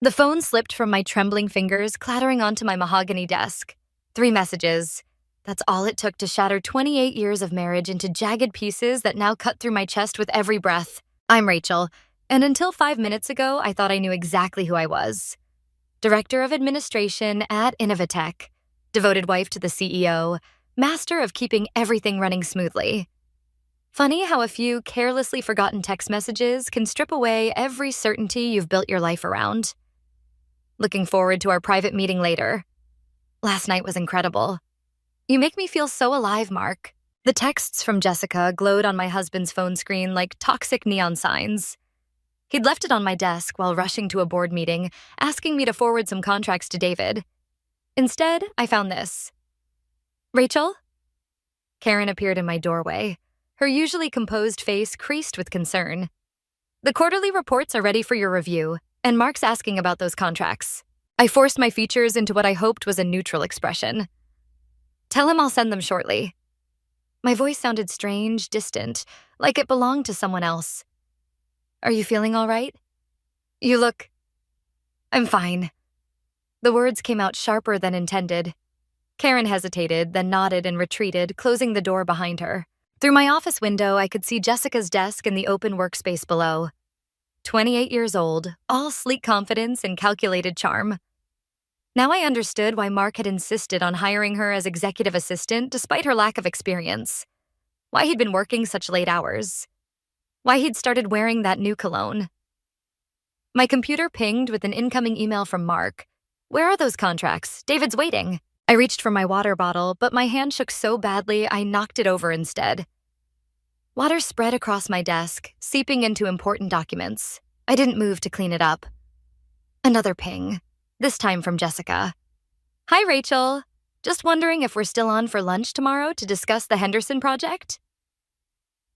The phone slipped from my trembling fingers, clattering onto my mahogany desk. 3 messages. That's all it took to shatter 28 years of marriage into jagged pieces that now cut through my chest with every breath. I'm Rachel, and until 5 minutes ago, I thought I knew exactly who I was. Director of Administration at Innovatech, devoted wife to the CEO, master of keeping everything running smoothly. Funny how a few carelessly forgotten text messages can strip away every certainty you've built your life around. Looking forward to our private meeting later. Last night was incredible. You make me feel so alive, Mark. The texts from Jessica glowed on my husband's phone screen like toxic neon signs. He'd left it on my desk while rushing to a board meeting, asking me to forward some contracts to David. Instead, I found this. Rachel? Karen appeared in my doorway, her usually composed face creased with concern. The quarterly reports are ready for your review, and Mark's asking about those contracts. I forced my features into what I hoped was a neutral expression. Tell him I'll send them shortly. My voice sounded strange, distant, like it belonged to someone else. Are you feeling all right? You look... I'm fine. The words came out sharper than intended. Karen hesitated, then nodded and retreated, closing the door behind her. Through my office window, I could see Jessica's desk and the open workspace below. 28 years old, all sleek confidence and calculated charm. Now I understood why Mark had insisted on hiring her as executive assistant despite her lack of experience. Why he'd been working such late hours. Why he'd started wearing that new cologne. My computer pinged with an incoming email from Mark. Where are those contracts? David's waiting. I reached for my water bottle, but my hand shook so badly I knocked it over instead. Water spread across my desk, seeping into important documents. I didn't move to clean it up. Another ping, this time from Jessica. Hi, Rachel. Just wondering if we're still on for lunch tomorrow to discuss the Henderson project?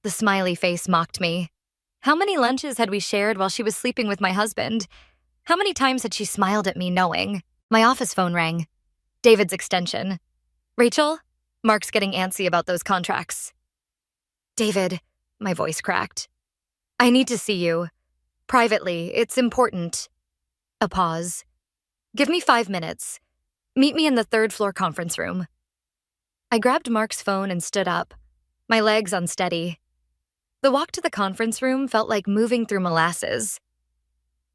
The smiley face mocked me. How many lunches had we shared while she was sleeping with my husband? How many times had she smiled at me knowing? My office phone rang. David's extension. Rachel? Mark's getting antsy about those contracts. David, my voice cracked. I need to see you. Privately, it's important. A pause. Give me 5 minutes. Meet me in the 3rd floor conference room. I grabbed Mark's phone and stood up, my legs unsteady. The walk to the conference room felt like moving through molasses.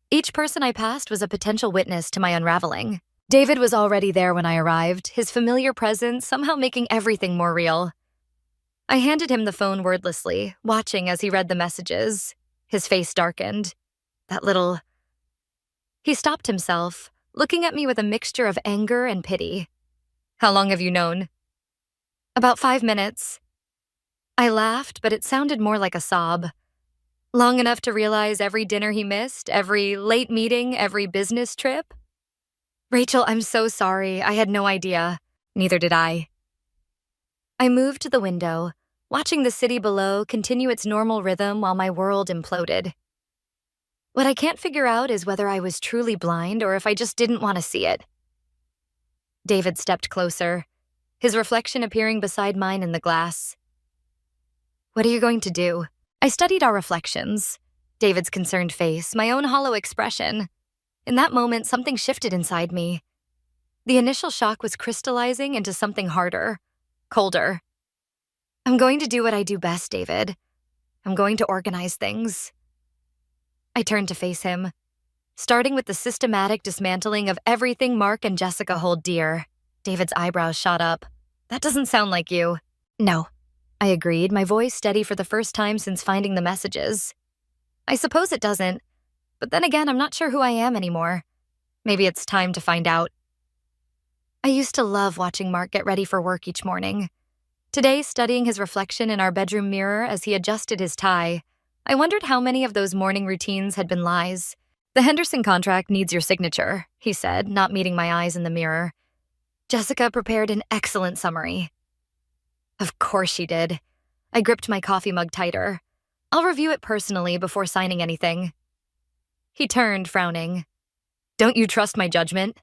Each person I passed was a potential witness to my unraveling. David was already there when I arrived, his familiar presence somehow making everything more real. I handed him the phone wordlessly, watching as he read the messages. His face darkened. He stopped himself, looking at me with a mixture of anger and pity. How long have you known? About 5 minutes. I laughed, but it sounded more like a sob. Long enough to realize every dinner he missed, every late meeting, every business trip? Rachel, I'm so sorry. I had no idea. Neither did I. I moved to the window, watching the city below continue its normal rhythm while my world imploded. What I can't figure out is whether I was truly blind or if I just didn't want to see it. David stepped closer, his reflection appearing beside mine in the glass. What are you going to do? I studied our reflections. David's concerned face, my own hollow expression. In that moment, something shifted inside me. The initial shock was crystallizing into something harder, colder. I'm going to do what I do best, David. I'm going to organize things. I turned to face him, starting with the systematic dismantling of everything Mark and Jessica hold dear. David's eyebrows shot up. That doesn't sound like you. No, I agreed, my voice steady for the first time since finding the messages. I suppose it doesn't, but then again, I'm not sure who I am anymore. Maybe it's time to find out. I used to love watching Mark get ready for work each morning. Today, studying his reflection in our bedroom mirror as he adjusted his tie, I wondered how many of those morning routines had been lies. The Henderson contract needs your signature, he said, not meeting my eyes in the mirror. Jessica prepared an excellent summary. Of course she did. I gripped my coffee mug tighter. I'll review it personally before signing anything. He turned, frowning. Don't you trust my judgment?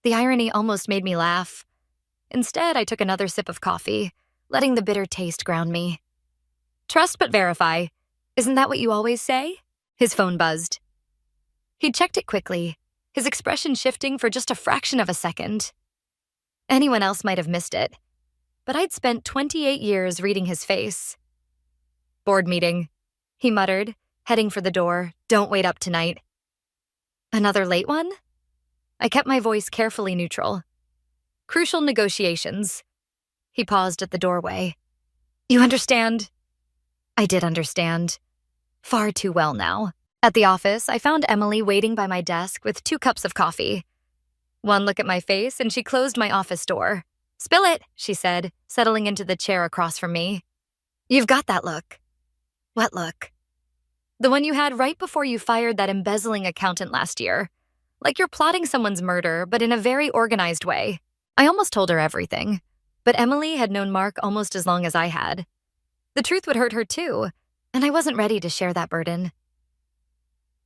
The irony almost made me laugh. Instead, I took another sip of coffee, letting the bitter taste ground me. Trust but verify. Isn't that what you always say? His phone buzzed. He checked it quickly, his expression shifting for just a fraction of a second. Anyone else might have missed it, but I'd spent 28 years reading his face. Board meeting, he muttered, heading for the door. Don't wait up tonight. Another late one? I kept my voice carefully neutral. Crucial negotiations. He paused at the doorway. You understand? I did understand. Far too well now. At the office, I found Emily waiting by my desk with 2 cups of coffee. One look at my face and she closed my office door. Spill it, she said, settling into the chair across from me. You've got that look. What look? The one you had right before you fired that embezzling accountant last year. Like you're plotting someone's murder, but in a very organized way. I almost told her everything, but Emily had known Mark almost as long as I had. The truth would hurt her too, and I wasn't ready to share that burden.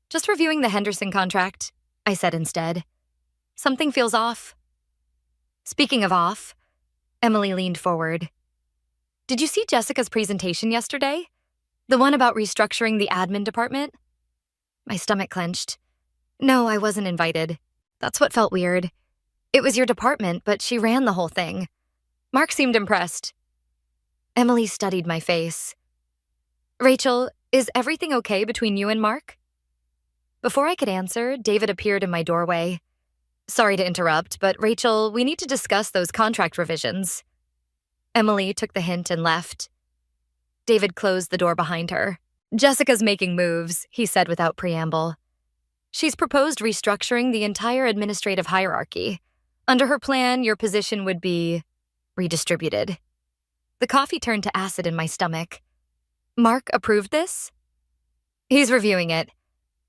Just reviewing the Henderson contract, I said instead. Something feels off. Speaking of off, Emily leaned forward. Did you see Jessica's presentation yesterday? The one about restructuring the admin department? My stomach clenched. No, I wasn't invited. That's what felt weird. It was your department, but she ran the whole thing. Mark seemed impressed. Emily studied my face. Rachel, is everything okay between you and Mark? Before I could answer, David appeared in my doorway. Sorry to interrupt, but Rachel, we need to discuss those contract revisions. Emily took the hint and left. David closed the door behind her. Jessica's making moves, he said without preamble. She's proposed restructuring the entire administrative hierarchy. Under her plan, your position would be redistributed. The coffee turned to acid in my stomach. Mark approved this? He's reviewing it.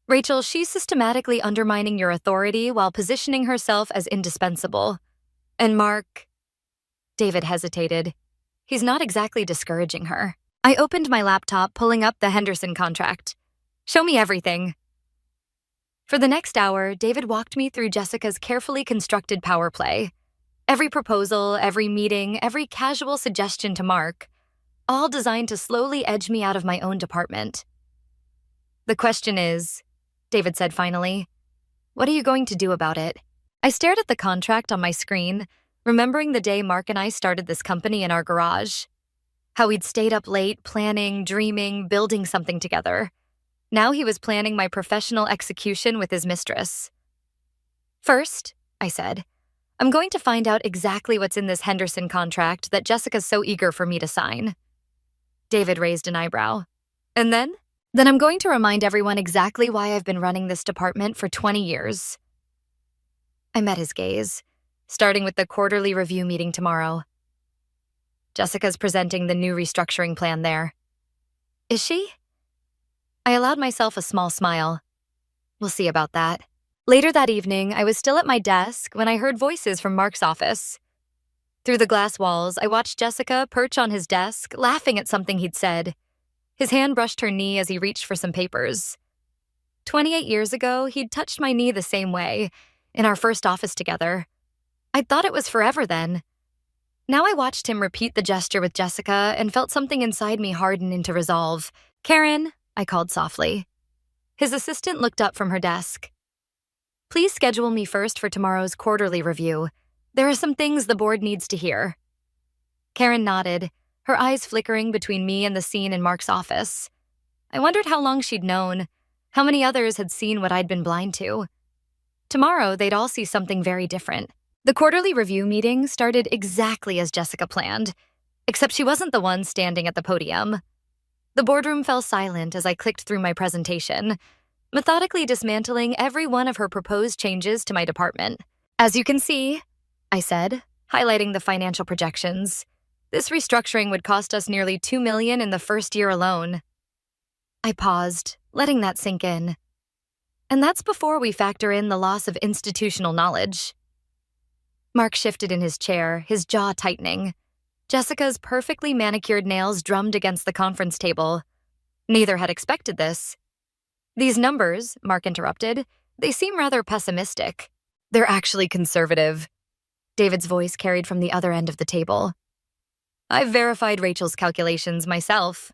Rachel, she's systematically undermining your authority while positioning herself as indispensable. And Mark... David hesitated. He's not exactly discouraging her. I opened my laptop, pulling up the Henderson contract. Show me everything. For the next hour, David walked me through Jessica's carefully constructed power play. Every proposal, every meeting, every casual suggestion to Mark, all designed to slowly edge me out of my own department. The question is, David said finally, what are you going to do about it? I stared at the contract on my screen, remembering the day Mark and I started this company in our garage. How we'd stayed up late, planning, dreaming, building something together. Now he was planning my professional execution with his mistress. First, I said, I'm going to find out exactly what's in this Henderson contract that Jessica's so eager for me to sign. David raised an eyebrow. And then? Then I'm going to remind everyone exactly why I've been running this department for 20 years. I met his gaze, starting with the quarterly review meeting tomorrow. Jessica's presenting the new restructuring plan there. Is she? I allowed myself a small smile. We'll see about that. Later that evening, I was still at my desk when I heard voices from Mark's office. Through the glass walls, I watched Jessica perch on his desk, laughing at something he'd said. His hand brushed her knee as he reached for some papers. 28 years ago, he'd touched my knee the same way, in our first office together. I'd thought it was forever then. Now I watched him repeat the gesture with Jessica and felt something inside me harden into resolve. Karen, I called softly. His assistant looked up from her desk. Please schedule me first for tomorrow's quarterly review. There are some things the board needs to hear. Karen nodded, her eyes flickering between me and the scene in Mark's office. I wondered how long she'd known, how many others had seen what I'd been blind to. Tomorrow, they'd all see something very different. The quarterly review meeting started exactly as Jessica planned, except she wasn't the one standing at the podium. The boardroom fell silent as I clicked through my presentation, methodically dismantling every one of her proposed changes to my department. As you can see, I said, highlighting the financial projections, this restructuring would cost us nearly $2 million in the first year alone. I paused, letting that sink in. And that's before we factor in the loss of institutional knowledge. Mark shifted in his chair, his jaw tightening. Jessica's perfectly manicured nails drummed against the conference table. Neither had expected this. These numbers, Mark interrupted, they seem rather pessimistic. They're actually conservative. David's voice carried from the other end of the table. I've verified Rachel's calculations myself.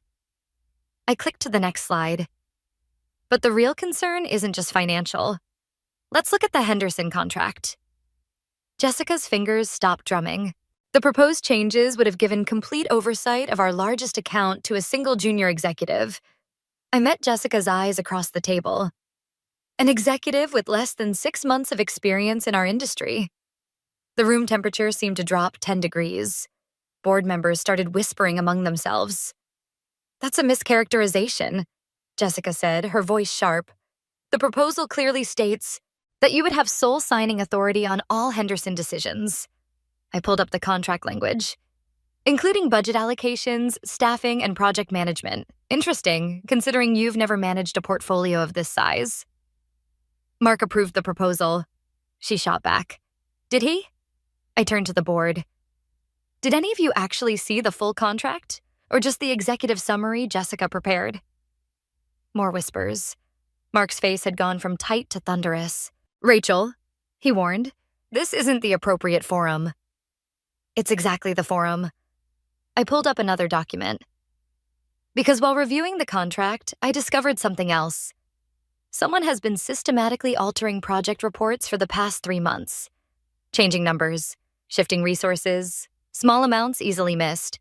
I clicked to the next slide. But the real concern isn't just financial. Let's look at the Henderson contract. Jessica's fingers stopped drumming. The proposed changes would have given complete oversight of our largest account to a single junior executive. I met Jessica's eyes across the table. An executive with less than 6 months of experience in our industry. The room temperature seemed to drop 10 degrees. Board members started whispering among themselves. "That's a mischaracterization," Jessica said, her voice sharp. "The proposal clearly states that you would have sole signing authority on all Henderson decisions." I pulled up the contract language. "Including budget allocations, staffing, and project management. Interesting, considering you've never managed a portfolio of this size." Mark approved the proposal. She shot back. "Did he?" I turned to the board. "Did any of you actually see the full contract? Or just the executive summary Jessica prepared?" More whispers. Mark's face had gone from tight to thunderous. "Rachel," he warned, "this isn't the appropriate forum." "It's exactly the forum." I pulled up another document. Because while reviewing the contract, I discovered something else. Someone has been systematically altering project reports for the past 3 months. Changing numbers, shifting resources, small amounts easily missed.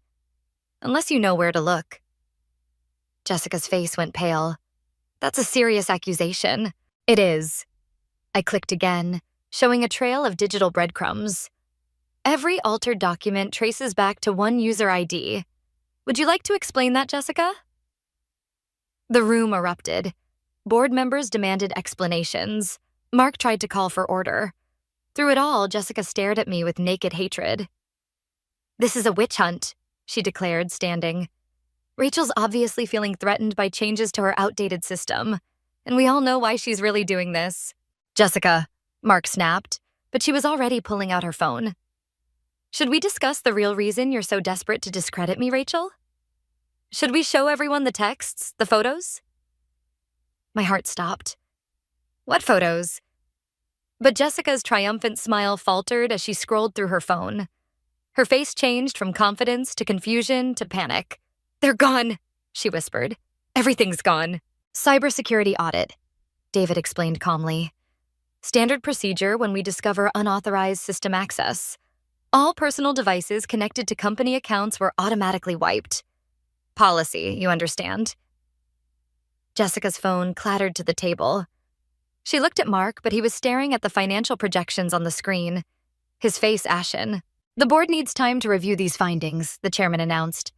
Unless you know where to look. Jessica's face went pale. "That's a serious accusation." "It is." I clicked again, showing a trail of digital breadcrumbs. Every altered document traces back to one user ID. Would you like to explain that, Jessica? The room erupted. Board members demanded explanations. Mark tried to call for order. Through it all, Jessica stared at me with naked hatred. "This is a witch hunt," she declared, standing. "Rachel's obviously feeling threatened by changes to her outdated system, and we all know why she's really doing this." "Jessica," Mark snapped, but she was already pulling out her phone. "Should we discuss the real reason you're so desperate to discredit me, Rachel? Should we show everyone the texts, the photos?" My heart stopped. "What photos?" But Jessica's triumphant smile faltered as she scrolled through her phone. Her face changed from confidence to confusion to panic. "They're gone," she whispered. "Everything's gone." "Cybersecurity audit," David explained calmly. "Standard procedure when we discover unauthorized system access. All personal devices connected to company accounts were automatically wiped. Policy, you understand." Jessica's phone clattered to the table. She looked at Mark, but he was staring at the financial projections on the screen, his face ashen. "The board needs time to review these findings," the chairman announced.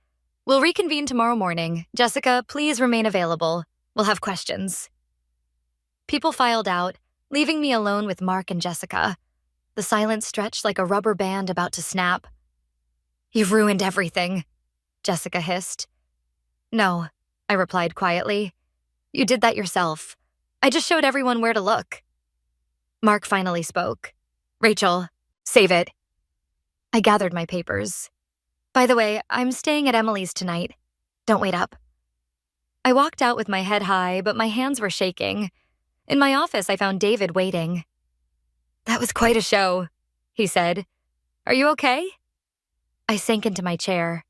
"We'll reconvene tomorrow morning. Jessica, please remain available. We'll have questions." People filed out, leaving me alone with Mark and Jessica. The silence stretched like a rubber band about to snap. "You've ruined everything," Jessica hissed. "No," I replied quietly. "You did that yourself. I just showed everyone where to look." Mark finally spoke. "Rachel, save it." I gathered my papers. "By the way, I'm staying at Emily's tonight. Don't wait up." I walked out with my head high, but my hands were shaking. In my office, I found David waiting. "That was quite a show," he said. "Are you okay?" I sank into my chair.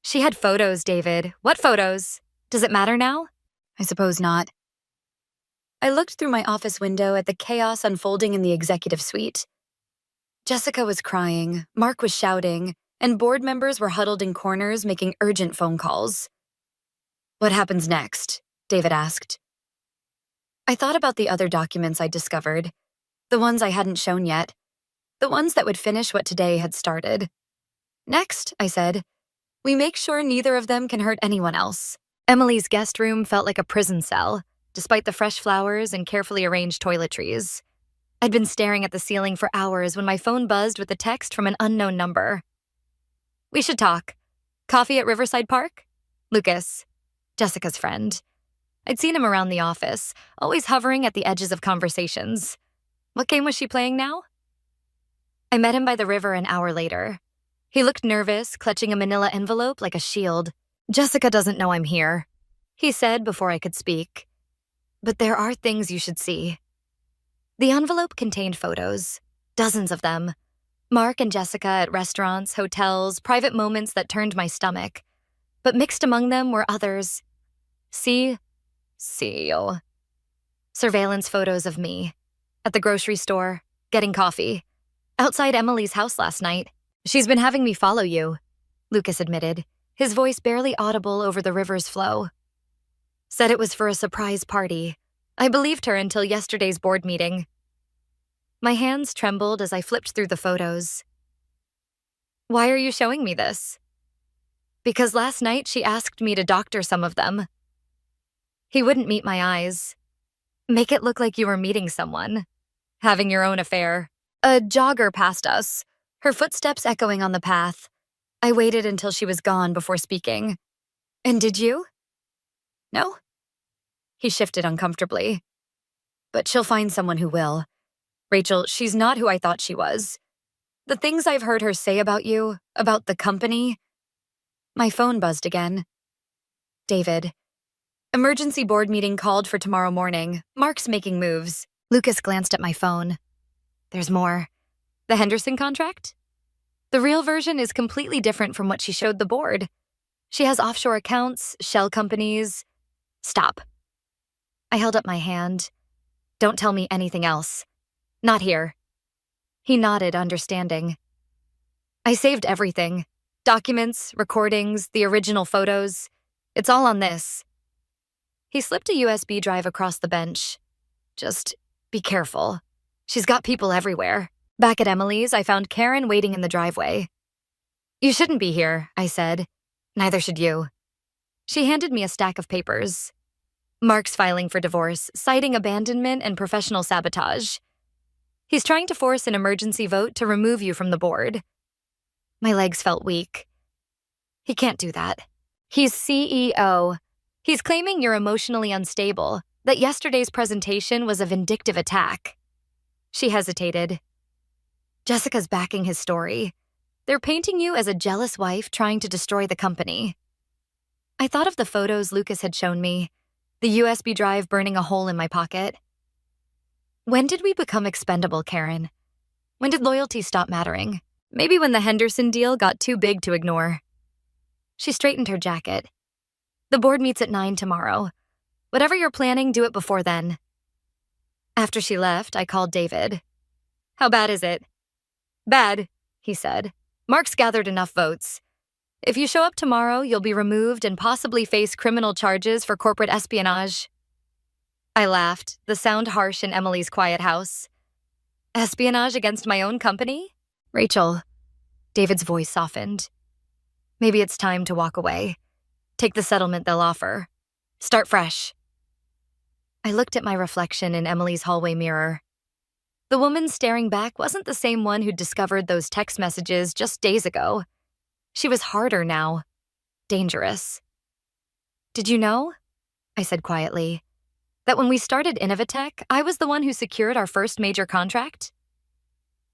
"She had photos, David. What photos? Does it matter now?" "I suppose not." I looked through my office window at the chaos unfolding in the executive suite. Jessica was crying, Mark was shouting, and board members were huddled in corners making urgent phone calls. "What happens next?" David asked. I thought about the other documents I'd discovered, the ones I hadn't shown yet, the ones that would finish what today had started. "Next," I said, "we make sure neither of them can hurt anyone else." Emily's guest room felt like a prison cell, despite the fresh flowers and carefully arranged toiletries. I'd been staring at the ceiling for hours when my phone buzzed with a text from an unknown number. "We should talk. Coffee at Riverside Park?" Lucas, Jessica's friend. I'd seen him around the office, always hovering at the edges of conversations. What game was she playing now? I met him by the river an hour later. He looked nervous, clutching a manila envelope like a shield. "Jessica doesn't know I'm here," he said before I could speak. "But there are things you should see." The envelope contained photos, dozens of them. Mark and Jessica at restaurants, hotels, private moments that turned my stomach. But mixed among them were others. See, See you. Surveillance photos of me. At the grocery store, getting coffee. Outside Emily's house last night. She's been having me follow you, Lucas admitted, his voice barely audible over the river's flow. Said it was for a surprise party. I believed her until yesterday's board meeting. My hands trembled as I flipped through the photos. Why are you showing me this? Because last night she asked me to doctor some of them. He wouldn't meet my eyes. Make it look like you were meeting someone. Having your own affair. A jogger passed us, her footsteps echoing on the path. I waited until she was gone before speaking. And did you? No? He shifted uncomfortably. But she'll find someone who will. Rachel, she's not who I thought she was. The things I've heard her say about you, about the company. My phone buzzed again. David. Emergency board meeting called for tomorrow morning. Mark's making moves. Lucas glanced at my phone. There's more. The Henderson contract? The real version is completely different from what she showed the board. She has offshore accounts, shell companies. Stop. I held up my hand. Don't tell me anything else. Not here. He nodded, understanding. I saved everything. Documents, recordings, the original photos. It's all on this. He slipped a USB drive across the bench. Just be careful. She's got people everywhere. Back at Emily's, I found Karen waiting in the driveway. You shouldn't be here, I said. Neither should you. She handed me a stack of papers. Mark's filing for divorce, citing abandonment and professional sabotage. He's trying to force an emergency vote to remove you from the board. My legs felt weak. He can't do that. He's CEO. He's claiming you're emotionally unstable, that yesterday's presentation was a vindictive attack. She hesitated. Jessica's backing his story. They're painting you as a jealous wife trying to destroy the company. I thought of the photos Lucas had shown me, the USB drive burning a hole in my pocket. When did we become expendable, Karen? When did loyalty stop mattering? Maybe when the Henderson deal got too big to ignore. She straightened her jacket. The board meets at 9 tomorrow. Whatever you're planning, do it before then. After she left, I called David. How bad is it? Bad, he said. Mark's gathered enough votes. If you show up tomorrow, you'll be removed and possibly face criminal charges for corporate espionage. I laughed, the sound harsh in Emily's quiet house. Espionage against my own company? Rachel. David's voice softened. Maybe it's time to walk away. Take the settlement they'll offer. Start fresh. I looked at my reflection in Emily's hallway mirror. The woman staring back wasn't the same one who'd discovered those text messages just days ago. She was harder now. Dangerous. Did you know? I said quietly. That when we started Innovatech, I was the one who secured our first major contract?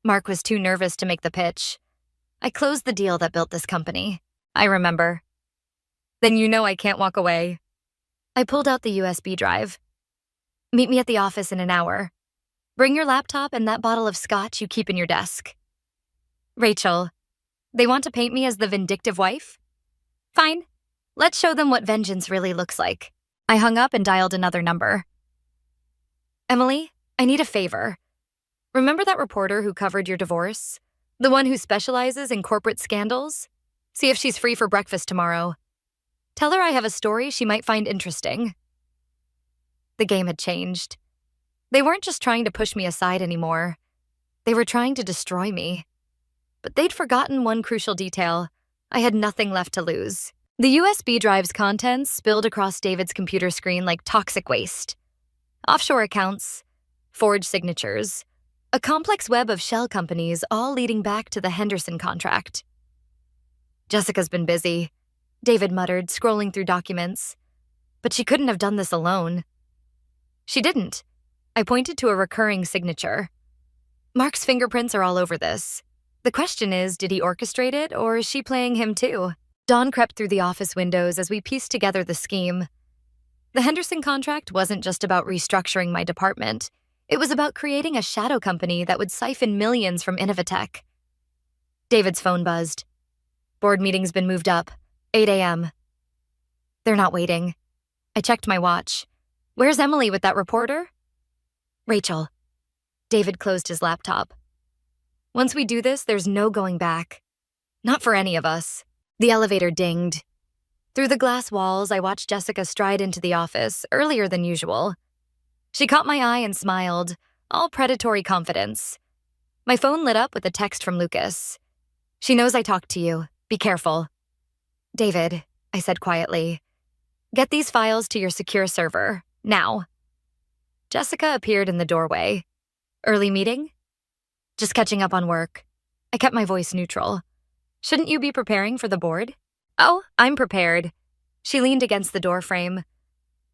Mark was too nervous to make the pitch. I closed the deal that built this company. I remember. Then you know I can't walk away. I pulled out the USB drive. Meet me at the office in an hour. Bring your laptop and that bottle of scotch you keep in your desk. Rachel, they want to paint me as the vindictive wife? Fine. Let's show them what vengeance really looks like. I hung up and dialed another number. Emily, I need a favor. Remember that reporter who covered your divorce? The one who specializes in corporate scandals? See if she's free for breakfast tomorrow. Tell her I have a story she might find interesting. The game had changed. They weren't just trying to push me aside anymore. They were trying to destroy me. But they'd forgotten one crucial detail. I had nothing left to lose. The USB drive's contents spilled across David's computer screen like toxic waste. Offshore accounts, forged signatures, a complex web of shell companies all leading back to the Henderson contract. Jessica's been busy, David muttered, scrolling through documents. But she couldn't have done this alone. She didn't. I pointed to a recurring signature. Mark's fingerprints are all over this. The question is, did he orchestrate it, or is she playing him too? Dawn crept through the office windows as we pieced together the scheme. The Henderson contract wasn't just about restructuring my department. It was about creating a shadow company that would siphon millions from Innovatech. David's phone buzzed. Board meeting's been moved up. 8 a.m. They're not waiting. I checked my watch. Where's Emily with that reporter? Rachel. David closed his laptop. Once we do this, there's no going back. Not for any of us. The elevator dinged. Through the glass walls, I watched Jessica stride into the office, earlier than usual. She caught my eye and smiled, all predatory confidence. My phone lit up with a text from Lucas. She knows I talked to you. Be careful. David, I said quietly, get these files to your secure server, now. Jessica appeared in the doorway. Early meeting? Just catching up on work. I kept my voice neutral. Shouldn't you be preparing for the board? Oh, I'm prepared. She leaned against the doorframe.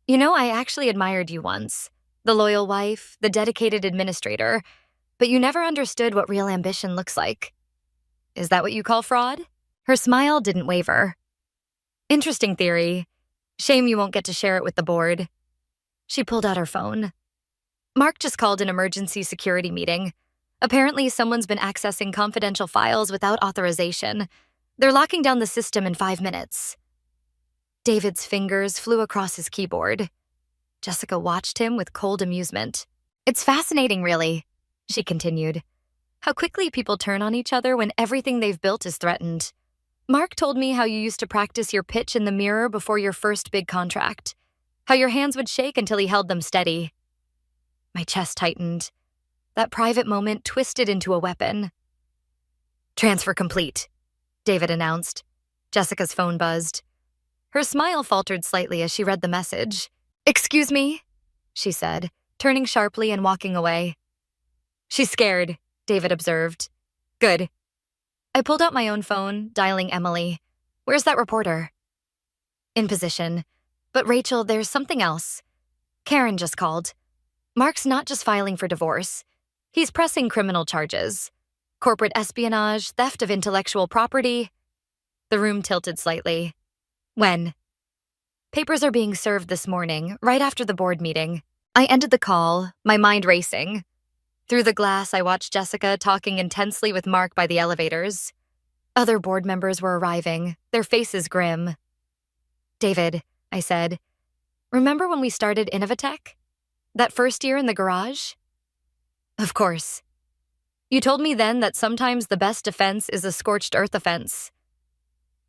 You know, I actually admired you once. The loyal wife, the dedicated administrator, but you never understood what real ambition looks like. Is that what you call fraud? Her smile didn't waver. Interesting theory. Shame you won't get to share it with the board. She pulled out her phone. Mark just called an emergency security meeting. Apparently, someone's been accessing confidential files without authorization. They're locking down the system in 5 minutes. David's fingers flew across his keyboard. Jessica watched him with cold amusement. It's fascinating, really, she continued. How quickly people turn on each other when everything they've built is threatened. Mark told me how you used to practice your pitch in the mirror before your first big contract. How your hands would shake until he held them steady. My chest tightened. That private moment twisted into a weapon. Transfer complete, David announced. Jessica's phone buzzed. Her smile faltered slightly as she read the message. Excuse me, she said, turning sharply and walking away. She's scared, David observed. Good. I pulled out my own phone, dialing Emily. Where's that reporter? In position. But Rachel, there's something else. Karen just called. Mark's not just filing for divorce. He's pressing criminal charges. Corporate espionage, theft of intellectual property. The room tilted slightly. When? Papers are being served this morning, right after the board meeting. I ended the call, my mind racing. Through the glass, I watched Jessica talking intensely with Mark by the elevators. Other board members were arriving, their faces grim. David, I said, remember when we started Innovatech? That first year in the garage? Of course. You told me then that sometimes the best defense is a scorched earth offense.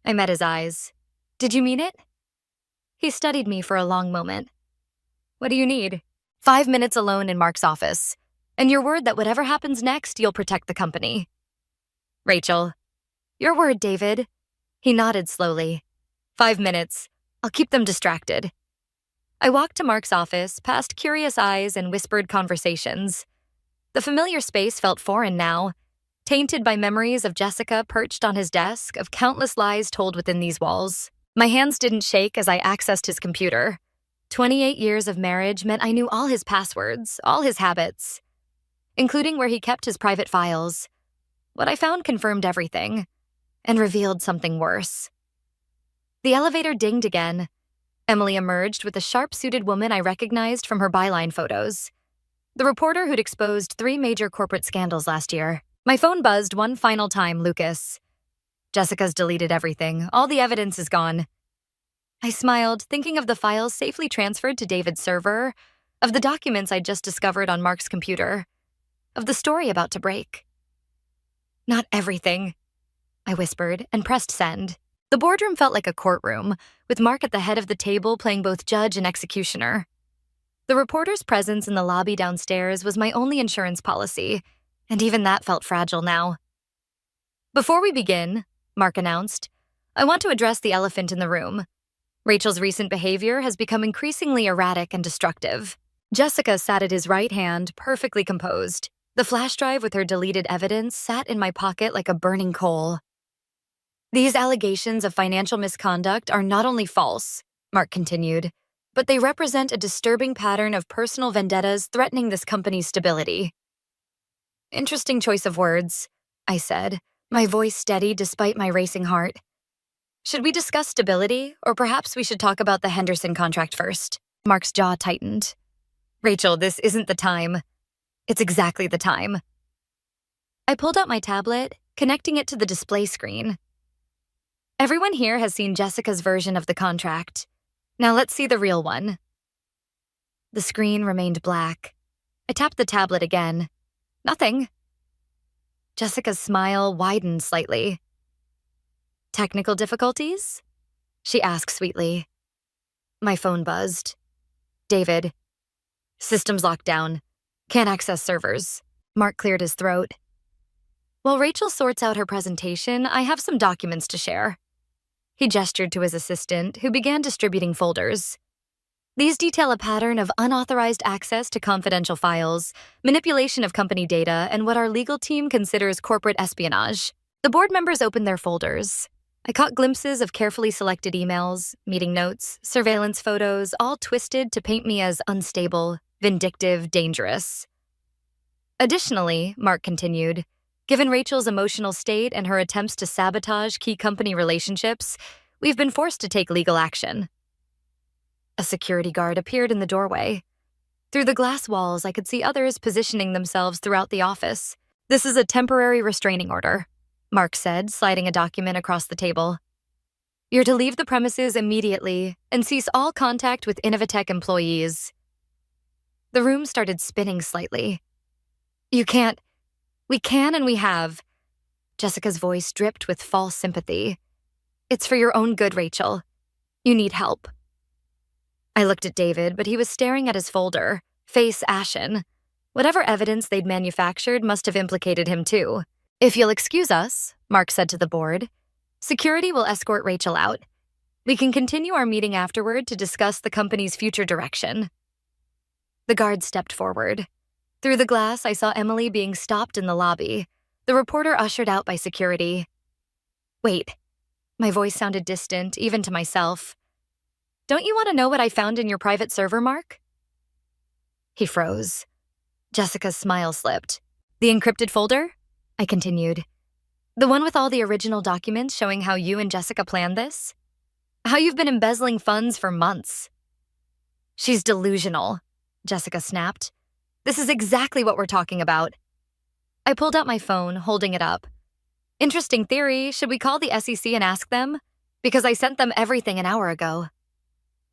I met his eyes. Did you mean it? He studied me for a long moment. What do you need? 5 minutes alone in Mark's office. And your word that whatever happens next, you'll protect the company. Rachel. Your word, David. He nodded slowly. 5 minutes. I'll keep them distracted. I walked to Mark's office, past curious eyes and whispered conversations. The familiar space felt foreign now, tainted by memories of Jessica perched on his desk, of countless lies told within these walls. My hands didn't shake as I accessed his computer. 28 years of marriage meant I knew all his passwords, all his habits, including where he kept his private files. What I found confirmed everything, and revealed something worse. The elevator dinged again. Emily emerged with a sharp-suited woman I recognized from her byline photos. The reporter who'd exposed 3 major corporate scandals last year. My phone buzzed one final time, Lucas. Jessica's deleted everything. All the evidence is gone. I smiled, thinking of the files safely transferred to David's server, of the documents I'd just discovered on Mark's computer, of the story about to break. Not everything, I whispered and pressed send. The boardroom felt like a courtroom, with Mark at the head of the table playing both judge and executioner. The reporter's presence in the lobby downstairs was my only insurance policy, and even that felt fragile now. Before we begin, Mark announced, I want to address the elephant in the room. Rachel's recent behavior has become increasingly erratic and destructive. Jessica sat at his right hand, perfectly composed. The flash drive with her deleted evidence sat in my pocket like a burning coal. These allegations of financial misconduct are not only false, Mark continued, but they represent a disturbing pattern of personal vendettas threatening this company's stability. Interesting choice of words, I said, my voice steady despite my racing heart. Should we discuss stability, or perhaps we should talk about the Henderson contract first? Mark's jaw tightened. Rachel, this isn't the time. It's exactly the time. I pulled out my tablet, connecting it to the display screen. Everyone here has seen Jessica's version of the contract. Now let's see the real one. The screen remained black. I tapped the tablet again. Nothing. Jessica's smile widened slightly. Technical difficulties? She asked sweetly. My phone buzzed. David. Systems locked down. Can't access servers. Mark cleared his throat. While Rachel sorts out her presentation, I have some documents to share. He gestured to his assistant, who began distributing folders. These detail a pattern of unauthorized access to confidential files, manipulation of company data, and what our legal team considers corporate espionage. The board members opened their folders. I caught glimpses of carefully selected emails, meeting notes, surveillance photos, all twisted to paint me as unstable, vindictive, dangerous. Additionally, Mark continued, given Rachel's emotional state and her attempts to sabotage key company relationships, we've been forced to take legal action. A security guard appeared in the doorway. Through the glass walls, I could see others positioning themselves throughout the office. This is a temporary restraining order, Mark said, sliding a document across the table. You're to leave the premises immediately and cease all contact with Innovatech employees. The room started spinning slightly. You can't. We can and we have. Jessica's voice dripped with false sympathy. It's for your own good, Rachel. You need help. I looked at David, but he was staring at his folder, face ashen. Whatever evidence they'd manufactured must have implicated him too. If you'll excuse us, Mark said to the board, security will escort Rachel out. We can continue our meeting afterward to discuss the company's future direction. The guard stepped forward. Through the glass, I saw Emily being stopped in the lobby, the reporter ushered out by security. Wait. My voice sounded distant, even to myself. Don't you want to know what I found in your private server, Mark? He froze. Jessica's smile slipped. The encrypted folder? I continued. The one with all the original documents showing how you and Jessica planned this? How you've been embezzling funds for months. She's delusional, Jessica snapped. This is exactly what we're talking about. I pulled out my phone, holding it up. Interesting theory. Should we call the SEC and ask them? Because I sent them everything an hour ago.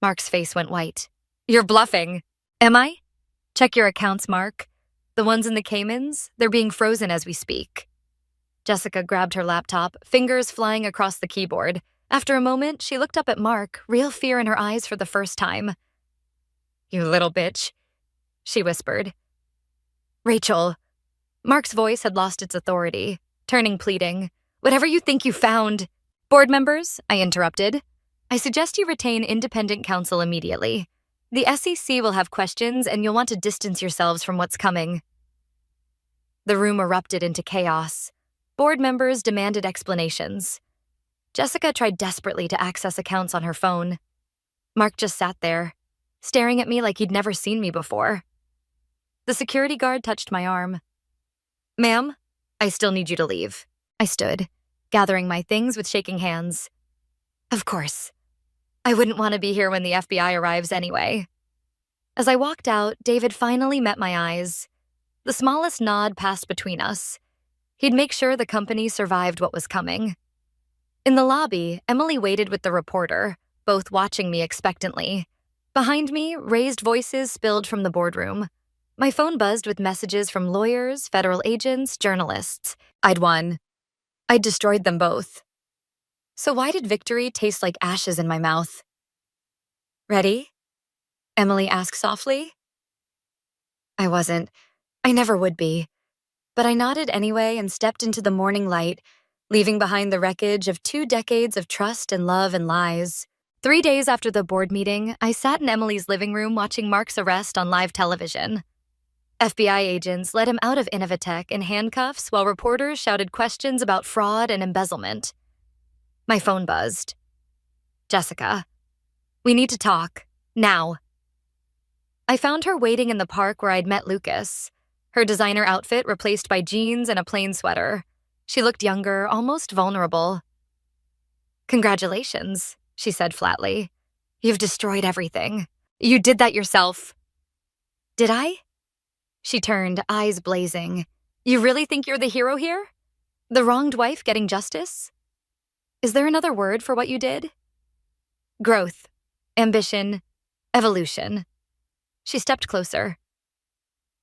Mark's face went white. You're bluffing. Am I? Check your accounts, Mark. The ones in the Caymans, they're being frozen as we speak. Jessica grabbed her laptop, fingers flying across the keyboard. After a moment, she looked up at Mark, real fear in her eyes for the first time. You little bitch, she whispered. Rachel. Mark's voice had lost its authority, turning pleading. Whatever you think you found. Board members, I interrupted. I suggest you retain independent counsel immediately. The SEC will have questions and you'll want to distance yourselves from what's coming. The room erupted into chaos. Board members demanded explanations. Jessica tried desperately to access accounts on her phone. Mark just sat there, staring at me like he'd never seen me before. The security guard touched my arm. Ma'am, I still need you to leave. I stood, gathering my things with shaking hands. Of course. I wouldn't want to be here when the FBI arrives anyway. As I walked out, David finally met my eyes. The smallest nod passed between us. He'd make sure the company survived what was coming. In the lobby, Emily waited with the reporter, both watching me expectantly. Behind me, raised voices spilled from the boardroom. My phone buzzed with messages from lawyers, federal agents, journalists. I'd won. I'd destroyed them both. So why did victory taste like ashes in my mouth? Ready? Emily asked softly. I wasn't. I never would be. But I nodded anyway and stepped into the morning light, leaving behind the wreckage of 2 decades of trust and love and lies. 3 days after the board meeting, I sat in Emily's living room watching Mark's arrest on live television. FBI agents led him out of Innovatech in handcuffs while reporters shouted questions about fraud and embezzlement. My phone buzzed. Jessica. We need to talk. Now. I found her waiting in the park where I'd met Lucas. Her designer outfit replaced by jeans and a plain sweater. She looked younger, almost vulnerable. Congratulations, she said flatly. You've destroyed everything. You did that yourself. Did I? She turned, eyes blazing. You really think you're the hero here? The wronged wife getting justice? Is there another word for what you did? Growth, ambition, evolution. She stepped closer.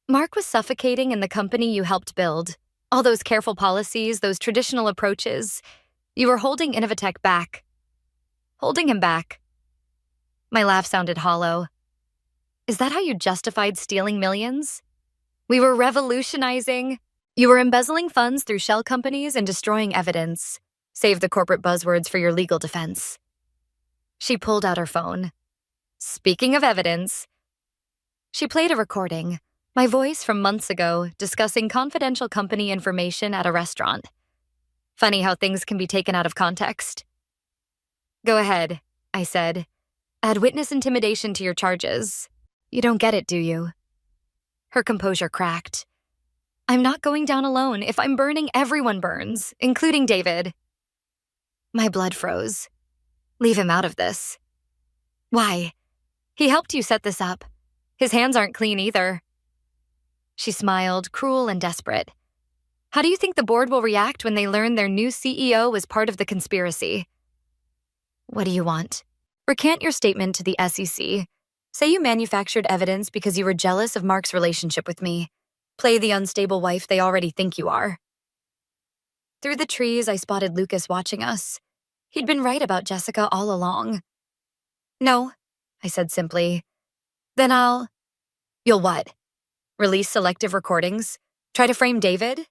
Mark was suffocating in the company you helped build. All those careful policies, those traditional approaches. You were holding Innovatech back. Holding him back. My laugh sounded hollow. Is that how you justified stealing millions? We were revolutionizing. You were embezzling funds through shell companies and destroying evidence. Save the corporate buzzwords for your legal defense. She pulled out her phone. Speaking of evidence, she played a recording, my voice from months ago, discussing confidential company information at a restaurant. Funny how things can be taken out of context. Go ahead, I said. Add witness intimidation to your charges. You don't get it, do you? Her composure cracked. I'm not going down alone. If I'm burning, everyone burns, including David. My blood froze. Leave him out of this. Why? He helped you set this up. His hands aren't clean either. She smiled, cruel and desperate. How do you think the board will react when they learn their new CEO was part of the conspiracy? What do you want? Recant your statement to the SEC. Say you manufactured evidence because you were jealous of Mark's relationship with me. Play the unstable wife they already think you are. Through the trees, I spotted Lucas watching us. He'd been right about Jessica all along. No, I said simply. Then You'll what? Release selective recordings? Try to frame David?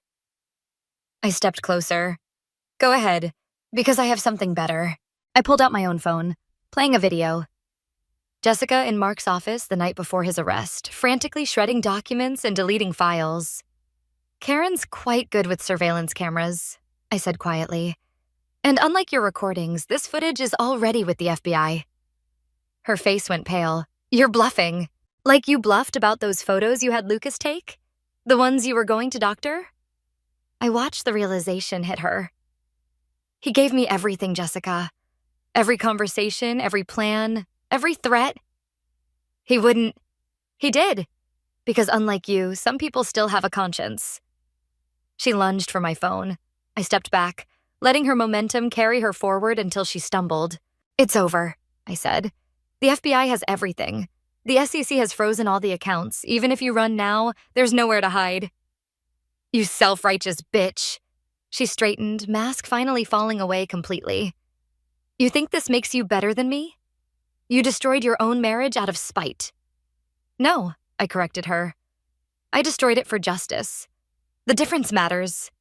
I stepped closer. Go ahead, because I have something better. I pulled out my own phone, playing a video. Jessica in Mark's office the night before his arrest, frantically shredding documents and deleting files. Karen's quite good with surveillance cameras, I said quietly. And unlike your recordings, this footage is already with the FBI. Her face went pale. You're bluffing. Like you bluffed about those photos you had Lucas take? The ones you were going to doctor? I watched the realization hit her. He gave me everything, Jessica. Every conversation, every plan, every threat. He wouldn't. He did. Because unlike you, some people still have a conscience. She lunged for my phone. I stepped back, letting her momentum carry her forward until she stumbled. It's over, I said. The FBI has everything. The SEC has frozen all the accounts. Even if you run now, there's nowhere to hide. You self-righteous bitch. She straightened, mask finally falling away completely. You think this makes you better than me? You destroyed your own marriage out of spite. No, I corrected her. I destroyed it for justice. The difference matters.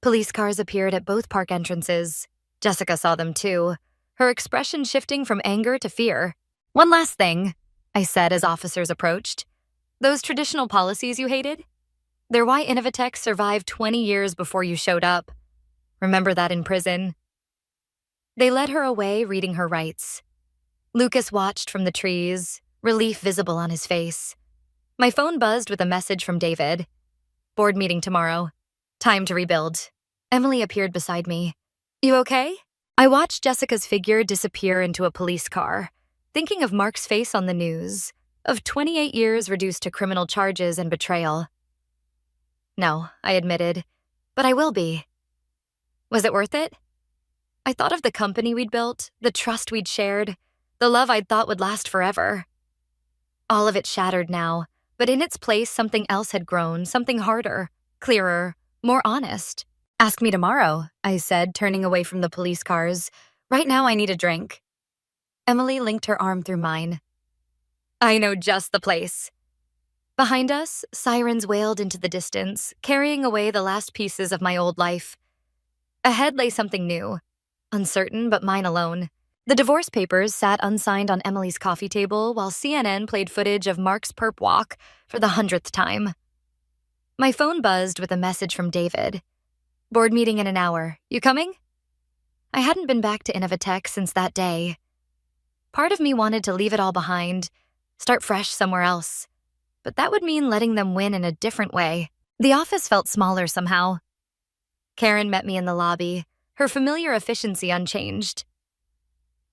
Police cars appeared at both park entrances. Jessica saw them too, her expression shifting from anger to fear. One last thing, I said as officers approached. Those traditional policies you hated? They're why Innovatech survived 20 years before you showed up. Remember that in prison? They led her away, reading her rights. Lucas watched from the trees, relief visible on his face. My phone buzzed with a message from David. Board meeting tomorrow. Time to rebuild. Emily appeared beside me. You okay? I watched Jessica's figure disappear into a police car, thinking of Mark's face on the news, of 28 years reduced to criminal charges and betrayal. No, I admitted, but I will be. Was it worth it? I thought of the company we'd built, the trust we'd shared, the love I'd thought would last forever. All of it shattered now, but in its place something else had grown, something harder, clearer, more honest. Ask me tomorrow, I said, turning away from the police cars. Right now I need a drink. Emily linked her arm through mine. I know just the place. Behind us, sirens wailed into the distance, carrying away the last pieces of my old life. Ahead lay something new, uncertain but mine alone. The divorce papers sat unsigned on Emily's coffee table while CNN played footage of Mark's perp walk for the 100th time. My phone buzzed with a message from David. Board meeting in an hour. You coming? I hadn't been back to Innovatech since that day. Part of me wanted to leave it all behind, start fresh somewhere else. But that would mean letting them win in a different way. The office felt smaller somehow. Karen met me in the lobby, her familiar efficiency unchanged.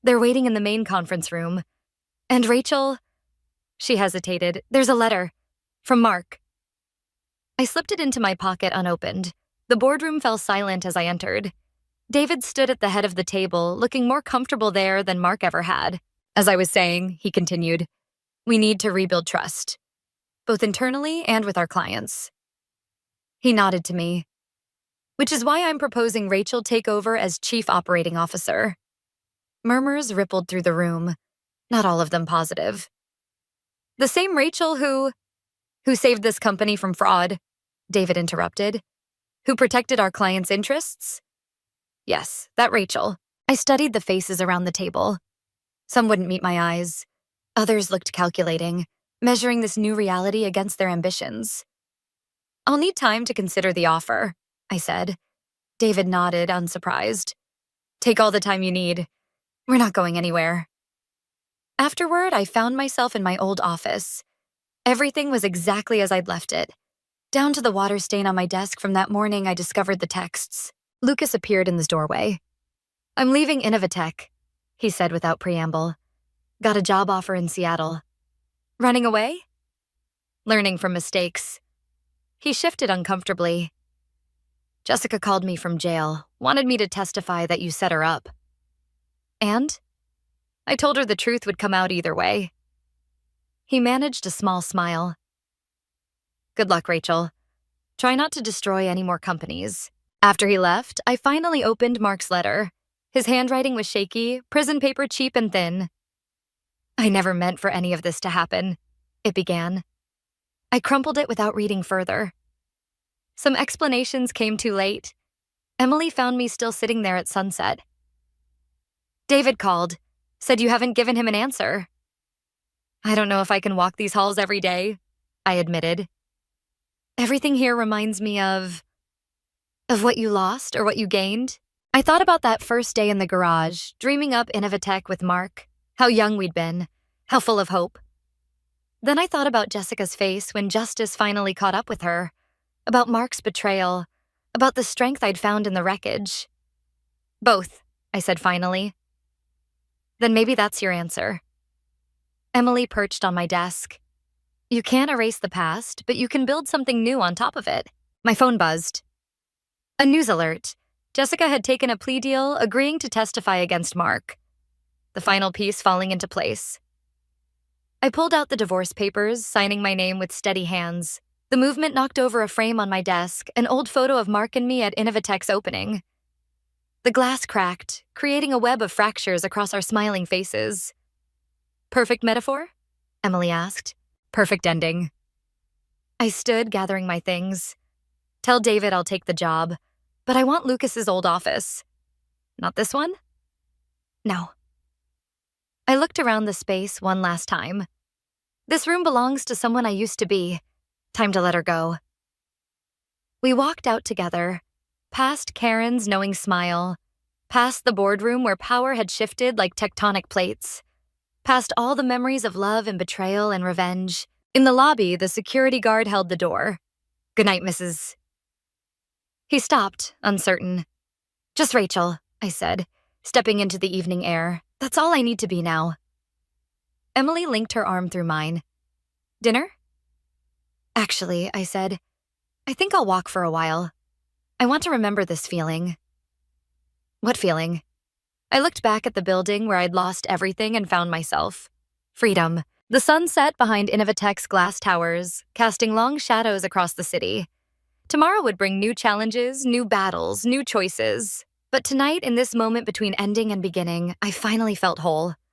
They're waiting in the main conference room. And Rachel... She hesitated. There's a letter. From Mark. I slipped it into my pocket unopened. The boardroom fell silent as I entered. David stood at the head of the table, looking more comfortable there than Mark ever had. As I was saying, he continued, We need to rebuild trust, both internally and with our clients. He nodded to me, which is why I'm proposing Rachel take over as Chief Operating Officer. Murmurs rippled through the room, not all of them positive. The same Rachel who saved this company from fraud, David interrupted. Who protected our clients' interests? Yes, that Rachel. I studied the faces around the table. Some wouldn't meet my eyes. Others looked calculating, measuring this new reality against their ambitions. I'll need time to consider the offer, I said. David nodded, unsurprised. Take all the time you need. We're not going anywhere. Afterward, I found myself in my old office. Everything was exactly as I'd left it, down to the water stain on my desk from that morning I discovered the texts. Lucas appeared in the doorway. I'm leaving Innovatech, he said without preamble. Got a job offer in Seattle. Running away? Learning from mistakes. He shifted uncomfortably. Jessica called me from jail, wanted me to testify that you set her up. And? I told her the truth would come out either way. He managed a small smile. Good luck, Rachel. Try not to destroy any more companies. After he left, I finally opened Mark's letter. His handwriting was shaky, prison paper cheap and thin. I never meant for any of this to happen, it began. I crumpled it without reading further. Some explanations came too late. Emily found me still sitting there at sunset. David called, said you haven't given him an answer. I don't know if I can walk these halls every day, I admitted. Everything here reminds me of what you lost or what you gained. I thought about that first day in the garage, dreaming up Innovatech with Mark, how young we'd been, how full of hope. Then I thought about Jessica's face when justice finally caught up with her, about Mark's betrayal, about the strength I'd found in the wreckage. Both, I said finally. Then maybe that's your answer. Emily perched on my desk. You can't erase the past, but you can build something new on top of it. My phone buzzed. A news alert. Jessica had taken a plea deal, agreeing to testify against Mark. The final piece falling into place. I pulled out the divorce papers, signing my name with steady hands. The movement knocked over a frame on my desk, an old photo of Mark and me at Innovatech's opening. The glass cracked, creating a web of fractures across our smiling faces. Perfect metaphor? Emily asked. Perfect ending. I stood, gathering my things. Tell David I'll take the job, but I want Lucas's old office. Not this one? No. I looked around the space one last time. This room belongs to someone I used to be. Time to let her go. We walked out together, past Karen's knowing smile, past the boardroom where power had shifted like tectonic plates, past all the memories of love and betrayal and revenge. In the lobby, the security guard held the door. Good night, Mrs. He stopped, uncertain. Just Rachel, I said, stepping into the evening air. That's all I need to be now. Emily linked her arm through mine. Dinner? Actually, I said, I think I'll walk for a while. I want to remember this feeling. What feeling? I looked back at the building where I'd lost everything and found myself. Freedom. The sun set behind Innovatech's glass towers, casting long shadows across the city. Tomorrow would bring new challenges, new battles, new choices. But tonight, in this moment between ending and beginning, I finally felt whole.